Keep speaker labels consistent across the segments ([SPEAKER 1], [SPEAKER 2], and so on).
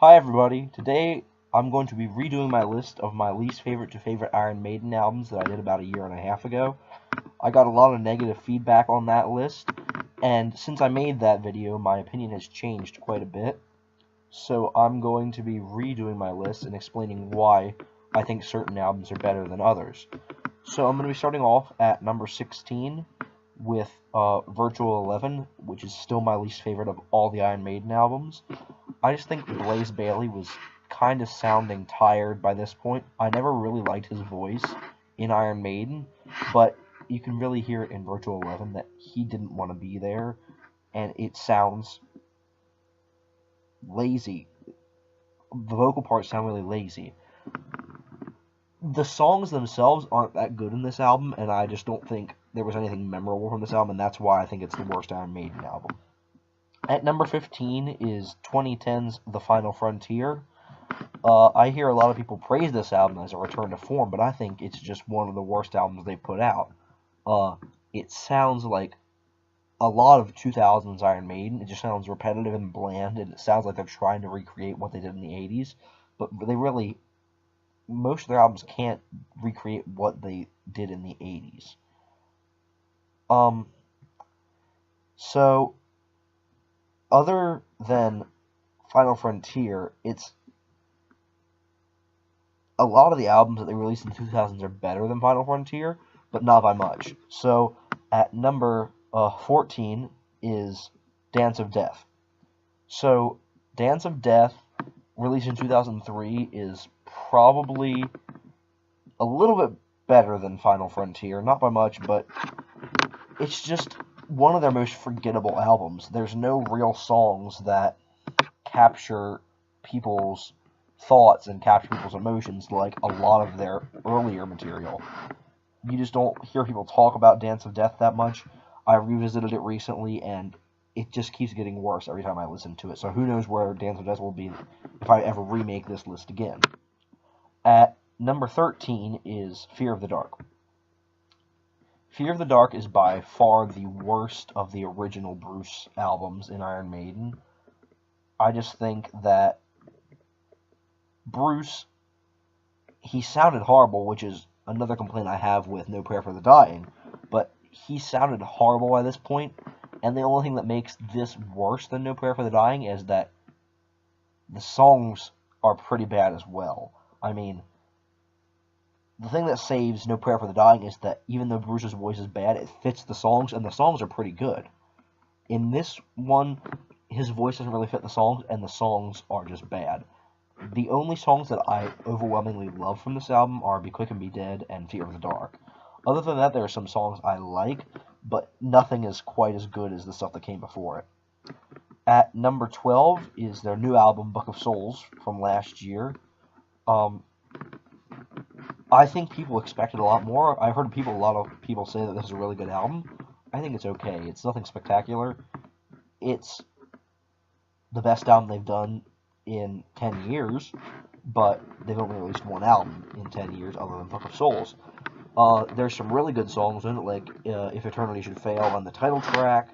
[SPEAKER 1] Hi everybody, today I'm going to be redoing my list of my least favorite to favorite Iron Maiden albums that I did about a year and a half ago. I got a lot of negative feedback on that list, and since I made that video, my opinion has changed quite a bit. So I'm going to be redoing my list and explaining why I think certain albums are better than others. So I'm going to be starting off at number 16 with Virtual 11, which is still my least favorite of all the Iron Maiden albums. I just think Blaze Bayley was kind of sounding tired by this point. I never really liked his voice in Iron Maiden, but you can really hear it in Virtual 11 that he didn't want to be there, and it sounds lazy. The vocal parts sound really lazy. The songs themselves aren't that good in this album, and I just don't think there was anything memorable from this album, and that's why I think it's the worst Iron Maiden album. At number 15 is 2010's The Final Frontier. I hear a lot of people praise this album as a return to form, but I think it's just one of the worst albums they put out. It sounds like a lot of 2000s Iron Maiden. It just sounds repetitive and bland, and it sounds like they're trying to recreate what they did in the 80s, but most of their albums can't recreate what they did in the 80s. So, other than Final Frontier, a lot of the albums that they released in the 2000s are better than Final Frontier, but not by much. So, at number 14 is Dance of Death. So, Dance of Death, released in 2003, is probably a little bit better than Final Frontier. Not by much, but it's just one of their most forgettable albums. There's no real songs that capture people's thoughts and capture people's emotions like a lot of their earlier material. You just don't hear people talk about Dance of Death that much. I revisited it recently, and it just keeps getting worse every time I listen to it. So who knows where Dance of Death will be if I ever remake this list again. At number 13 is Fear of the Dark. Fear of the Dark is by far the worst of the original Bruce albums in Iron Maiden. I just think that Bruce, he sounded horrible, which is another complaint I have with No Prayer for the Dying, but he sounded horrible by this point, and the only thing that makes this worse than No Prayer for the Dying is that the songs are pretty bad as well. I mean, the thing that saves No Prayer for the Dying is that even though Bruce's voice is bad, it fits the songs, and the songs are pretty good. In this one, his voice doesn't really fit the songs, and the songs are just bad. The only songs that I overwhelmingly love from this album are Be Quick and Be Dead and Fear of the Dark. Other than that, there are some songs I like, but nothing is quite as good as the stuff that came before it. At number 12 is their new album, Book of Souls, from last year. I think people expected a lot more. I've heard a lot of people say that this is a really good album. I think it's okay. It's nothing spectacular. It's the best album they've done in 10 years, but they've only released one album in 10 years other than Book of Souls. There's some really good songs in it, like If Eternity Should Fail on the title track,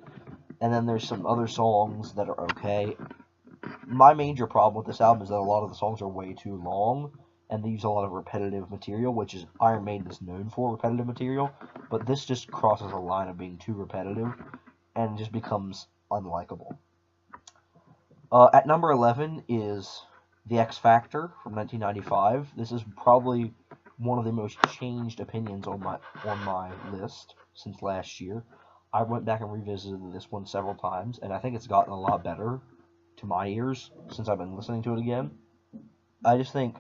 [SPEAKER 1] and then there's some other songs that are okay. My major problem with this album is that a lot of the songs are way too long, and they use a lot of repetitive material, which is Iron Maiden is known for repetitive material, but this just crosses a line of being too repetitive, and just becomes unlikable. At number 11 is The X Factor from 1995. This is probably one of the most changed opinions on my list since last year. I went back and revisited this one several times, and I think it's gotten a lot better to my ears since I've been listening to it again. I just think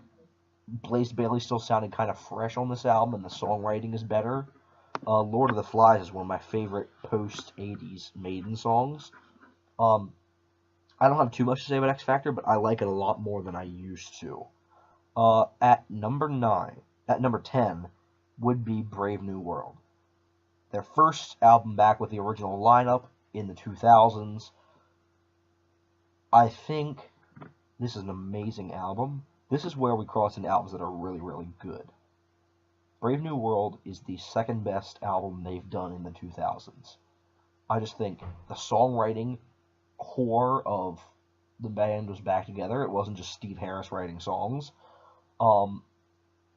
[SPEAKER 1] Blaze Bayley still sounded kind of fresh on this album, and the songwriting is better. Lord of the Flies is one of my favorite post-80s Maiden songs. I don't have too much to say about X Factor, but I like it a lot more than I used to. At number 10 would be Brave New World. Their first album back with the original lineup in the 2000s. I think this is an amazing album. This is where we cross into albums that are really, really good. Brave New World is the second best album they've done in the 2000s. I just think the songwriting core of the band was back together. It wasn't just Steve Harris writing songs. Um,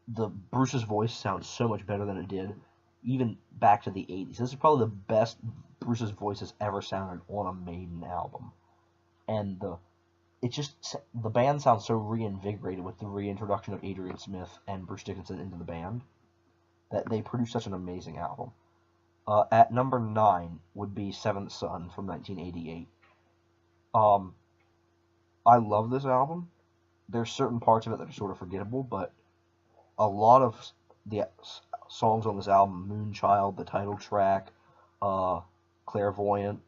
[SPEAKER 1] the Bruce's voice sounds so much better than it did even back to the 80s. This is probably the best Bruce's voice has ever sounded on a Maiden album. And the band sounds so reinvigorated with the reintroduction of Adrian Smith and Bruce Dickinson into the band that they produced such an amazing album. At number 9 would be Seventh Son from 1988. I love this album. There's certain parts of it that are sort of forgettable, but a lot of the songs on this album, Moonchild, the title track, Clairvoyant,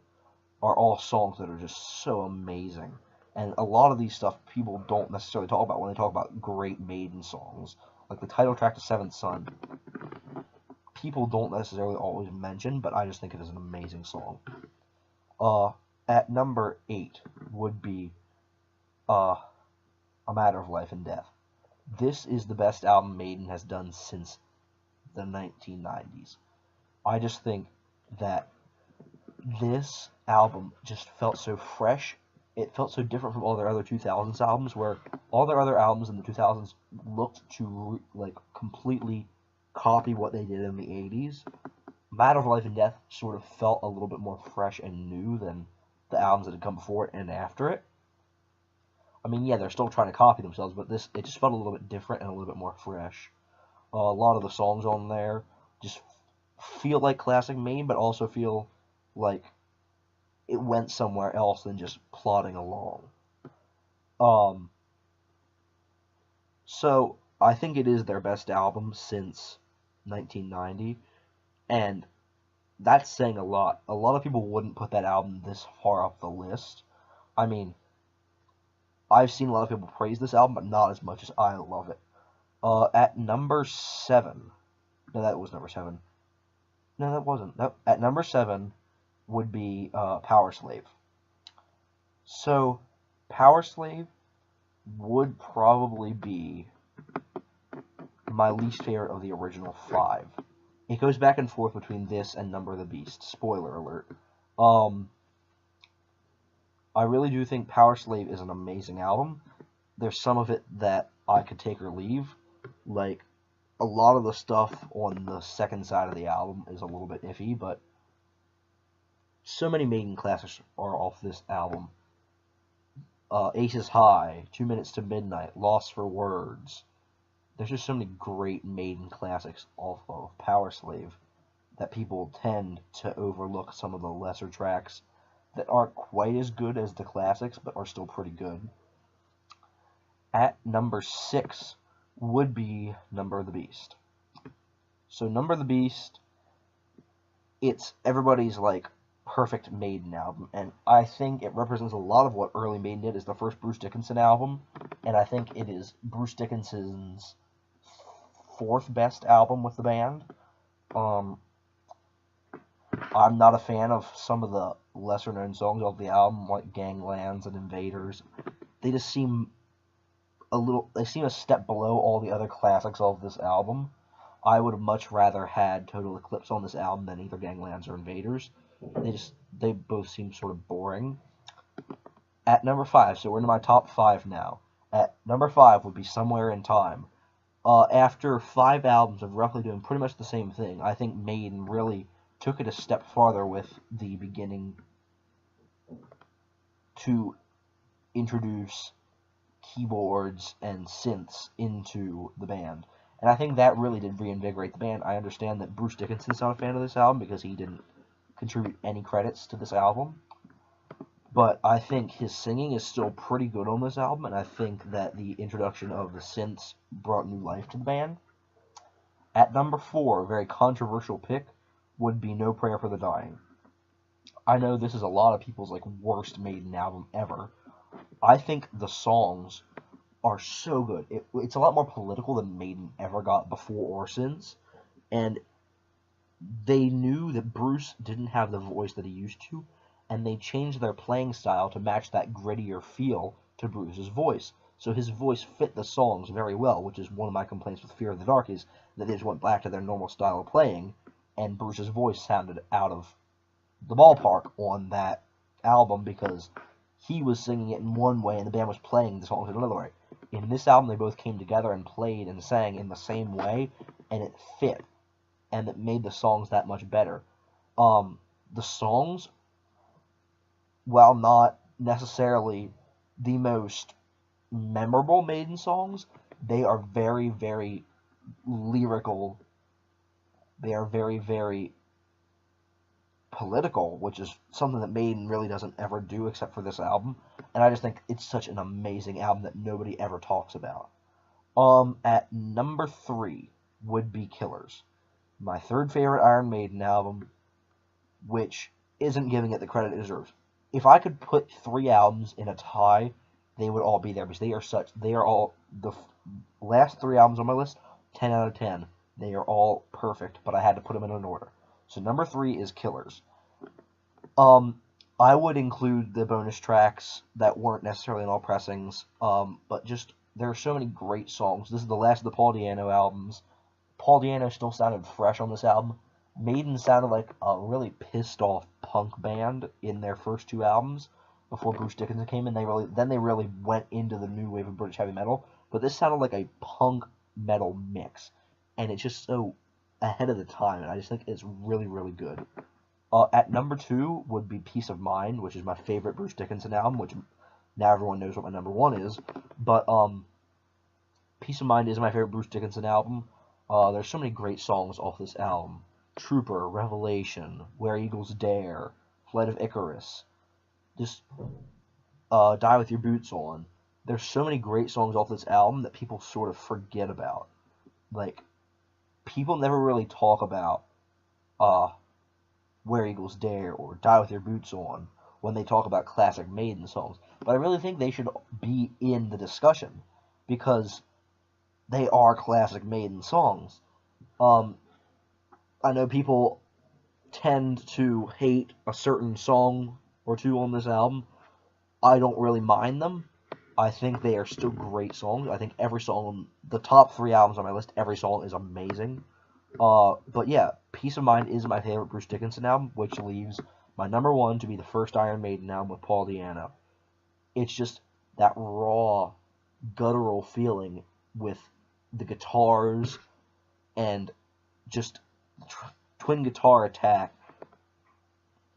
[SPEAKER 1] are all songs that are just so amazing. And a lot of these stuff people don't necessarily talk about when they talk about great Maiden songs. Like the title track to Seventh Son, people don't necessarily always mention, but I just think it is an amazing song. At number 8 would be A Matter of Life and Death. This is the best album Maiden has done since the 1990s. I just think that this album just felt so fresh. It felt so different from all their other 2000s albums, where all their other albums in the 2000s looked to completely copy what they did in the 80s. Matter of Life and Death sort of felt a little bit more fresh and new than the albums that had come before it and after it. I mean, yeah, they're still trying to copy themselves, but it just felt a little bit different and a little bit more fresh. A lot of the songs on there just feel like classic Maiden, but also feel like it went somewhere else than just plodding along. So I think it is their best album since 1990, and that's saying a lot. A lot of people wouldn't put that album this far up the list. I mean, I've seen a lot of people praise this album, but not as much as I love it. At number 7, no, that was number 7. No, that wasn't. No, at number 7 would be Power Slave. So, Power Slave would probably be my least favorite of the original 5. It goes back and forth between this and Number of the Beast. Spoiler alert. I really do think Power Slave is an amazing album. There's some of it that I could take or leave. Like, a lot of the stuff on the second side of the album is a little bit iffy, but so many Maiden classics are off this album. Aces High, 2 Minutes to Midnight, Lost for Words. There's just so many great Maiden classics off of Power Slave that people tend to overlook some of the lesser tracks that aren't quite as good as the classics, but are still pretty good. At number 6 would be Number of the Beast. So Number of the Beast, it's everybody's perfect Maiden album, and I think it represents a lot of what early Maiden did. Is the first Bruce Dickinson album, and I think it is Bruce Dickinson's 4th best album with the band. I'm not a fan of some of the lesser known songs of the album, like Ganglands and Invaders. They just seem a step below all the other classics of this album. I would have much rather had Total Eclipse on this album than either Ganglands or Invaders. They both seem sort of boring. At number 5, so we're into my top 5 now. At number 5 would be Somewhere in Time. After 5 albums of roughly doing pretty much the same thing, I think Maiden really took it a step farther with the beginning to introduce keyboards and synths into the band. And I think that really did reinvigorate the band. I understand that Bruce Dickinson's not a fan of this album because he didn't contribute any credits to this album. But I think his singing is still pretty good on this album, and I think that the introduction of the synths brought new life to the band. At number 4, a very controversial pick, would be No Prayer for the Dying. I know this is a lot of people's worst Maiden album ever. I think the songs are so good. It's a lot more political than Maiden ever got before or since, and they knew that Bruce didn't have the voice that he used to, and they changed their playing style to match that grittier feel to Bruce's voice. So his voice fit the songs very well, which is one of my complaints with Fear of the Dark, is that they just went back to their normal style of playing, and Bruce's voice sounded out of the ballpark on that album because he was singing it in one way and the band was playing the songs in another way. In this album, they both came together and played and sang in the same way, and it fit, and it made the songs that much better. The songs, while not necessarily the most memorable Maiden songs, they are very, very lyrical. They are very, very political, which is something that Maiden really doesn't ever do except for this album. And I just think it's such an amazing album that nobody ever talks about. At number 3 would be Killers, my third favorite Iron Maiden album, which isn't giving it the credit it deserves. If I could put 3 albums in a tie, they would all be there because they are all the last 3 albums on my list, 10 out of 10. They are all perfect, but I had to put them in an order. So number 3 is Killers. I would include the bonus tracks that weren't necessarily in all pressings, but just there are so many great songs. This is the last of the Paul Di'Anno albums. Paul Di'Anno still sounded fresh on this album. Maiden sounded like a really pissed off punk band in their first 2 albums before Bruce Dickinson came in. They really went into the new wave of British heavy metal, but this sounded like a punk metal mix, and it's just so ahead of the time, and I just think it's really, really good. At number 2 would be Peace of Mind, which is my favorite Bruce Dickinson album, which now everyone knows what my number 1 is, but Peace of Mind is my favorite Bruce Dickinson album. There's so many great songs off this album. Trooper, Revelation, Where Eagles Dare, Flight of Icarus, just Die With Your Boots On. There's so many great songs off this album that people sort of forget about. Like, people never really talk about Where Eagles Dare or Die With Your Boots On when they talk about classic Maiden songs. But I really think they should be in the discussion because they are classic Maiden songs. I know people tend to hate a certain song or 2 on this album. I don't really mind them. I think they are still great songs. I think every song on the top 3 albums on my list, every song is amazing. But yeah, Peace of Mind is my favorite Bruce Dickinson album, which leaves my number 1 to be the first Iron Maiden album with Paul Di'Anno. It's just that raw, guttural feeling with the guitars and just twin guitar attack,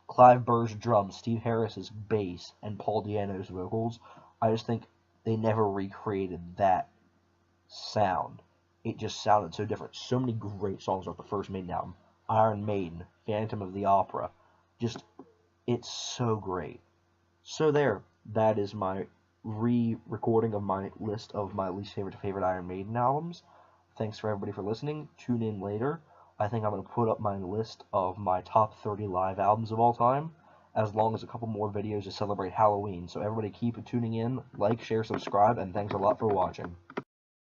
[SPEAKER 1] Clive Burr's drums, Steve Harris's bass, and Paul Di'Anno's vocals. I just think they never recreated that sound. It just sounded so different. So many great songs off the first Maiden album. Iron Maiden, Phantom of the Opera. Just, it's so great. So there, that is my re-recording of my list of my least favorite to favorite Iron Maiden albums. Thanks for everybody for listening. Tune in later. I think I'm going to put up my list of my top 30 live albums of all time, as long as a couple more videos to celebrate Halloween. So everybody keep tuning in, like, share, subscribe, and thanks a lot for watching.